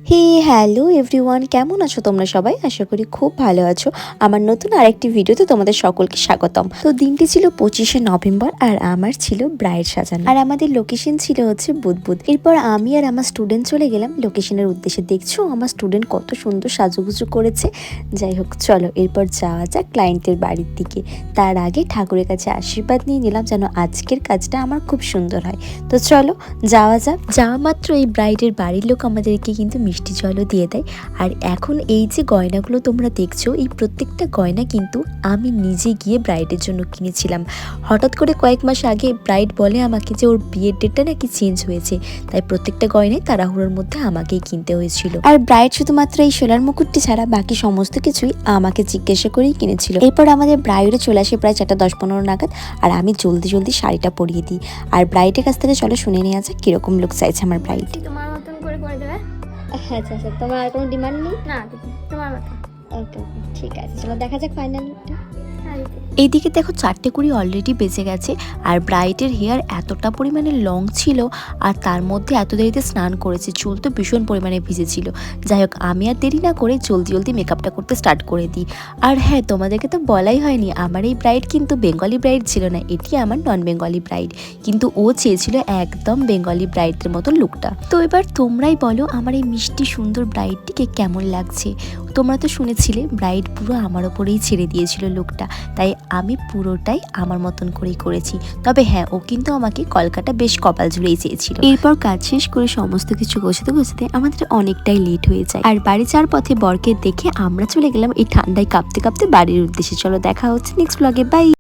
হে hello everyone, কেমন আছো তোমরা সবাই? আশা করি খুব ভালো আছো। আমার নতুন আরেকটি ভিডিওতে তোমাদের সকলকে স্বাগতম। তো দিনটি ছিল 25শে নভেম্বর আর আমার ছিল ব্রাইড সাজানো, আর আমাদের লোকেশন ছিল হচ্ছে বুদবুদ। এরপর আমি আর আমার স্টুডেন্ট চলে গেলাম লোকেশনের উদ্দেশ্যে। দেখছো আমার স্টুডেন্ট কত সুন্দর সাজুগুজু করেছে। যাই হোক, চলো এরপর যাওয়া যাক ক্লায়েন্টের বাড়ির দিকে। তার আগে ঠাকুরের কাছে আশীর্বাদ নিয়ে নিলাম যেন আজকের কাজটা আমার খুব সুন্দর হয়। তো চলো যাওয়া যাক। যাওয়া মাত্র এই ব্রাইডের বাড়ির লোক আমাদেরকে কিন্তু মিষ্টি জলও দিয়ে দেয়। আর এখন এই যে গয়নাগুলো তোমরা দেখছো, এই প্রত্যেকটা গয়না কিন্তু আমি নিজে গিয়ে ব্রাইডের জন্য কিনেছিলাম। হঠাৎ করে কয়েক মাস আগে ব্রাইড বলে আমাকে যে ওর বিয়ের ডেটটা নাকি চেঞ্জ হয়েছে, তাই প্রত্যেকটা গয়নায় তাড়াহুড়োর মধ্যে আমাকেই কিনতে হয়েছিল। আর ব্রাইড শুধুমাত্র এই সোলার মুকুটটি ছাড়া বাকি সমস্ত কিছুই আমাকে জিজ্ঞাসা করেই কিনেছিল। এরপর আমাদের ব্রাইডও চলে আসে প্রায় 4:10-15 নাগাদ, আর আমি জলদি জলদি শাড়িটা পরিয়ে দিই। আর ব্রাইডের কাছ থেকে চলো শুনে নেওয়া যাক কিরকম লুক চাইছে আমার ব্রাইড। তোমার মতন করে করে দেবে। আচ্ছা আচ্ছা, তোমার আর কোনো ডিমান্ড নেই? না দিদি, তোমার মতন। ওকে ওকে, ঠিক আছে, চলো দেখা যাক ফাইনাল লুকটা। হ্যাঁ দিদি। এইদিকে দেখো 4:20 অলরেডি বেজে গেছে, আর ব্রাইডের হেয়ার এতটা পরিমাণে লং ছিল আর তার মধ্যে এত দেরিতে স্নান করেছে, চুল তো ভীষণ পরিমাণে ভিজেছিল। যাই হোক, আমি আর দেরি না করে জলদি জলদি মেকআপটা করতে স্টার্ট করে দিই। আর হ্যাঁ, তোমাদেরকে তো বলাই হয়নি, আমার এই ব্রাইড কিন্তু বেঙ্গলি ব্রাইড ছিল না, এটি আমার নন বেঙ্গলি ব্রাইড। কিন্তু ও চেয়েছিল একদম বেঙ্গলি ব্রাইডদের মতো লুকটা। তো এবার তোমরাই বলো আমার এই মিষ্টি সুন্দর ব্রাইডটিকে কেমন লাগছে। তোমরা তো শুনেছিলে ব্রাইড পুরো আমার ওপরেই ছেড়ে দিয়েছিল লুকটা, তাই আমি পুরোটাই আমার মতন করেই করেছি। তবে হ্যাঁ, ও কিন্তু আমাকে কলকাতা বেশ কপাল জুড়েই চেয়েছিল। এরপর কাজ শেষ করে সমস্ত কিছু গোছাতে গোছাতে আমাদের অনেকটাই লেট হয়ে যায়, আর বাড়ি যাওয়ার পথে বরকে দেখে আমরা চলে গেলাম এই ঠান্ডায় কাঁপতে কাঁপতে বাড়ির উদ্দেশ্যে। চলো দেখা হচ্ছে নেক্সট ব্লগে, বাই।